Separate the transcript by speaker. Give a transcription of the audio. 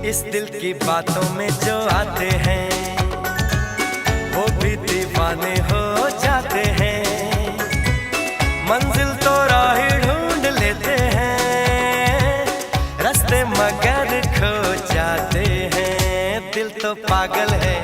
Speaker 1: इस दिल की बातों में जो आते हैं वो भी दीवाने हो जाते हैं। मंजिल तो राह ढूंढ लेते हैं, रास्ते मगर खो जाते हैं। दिल तो पागल है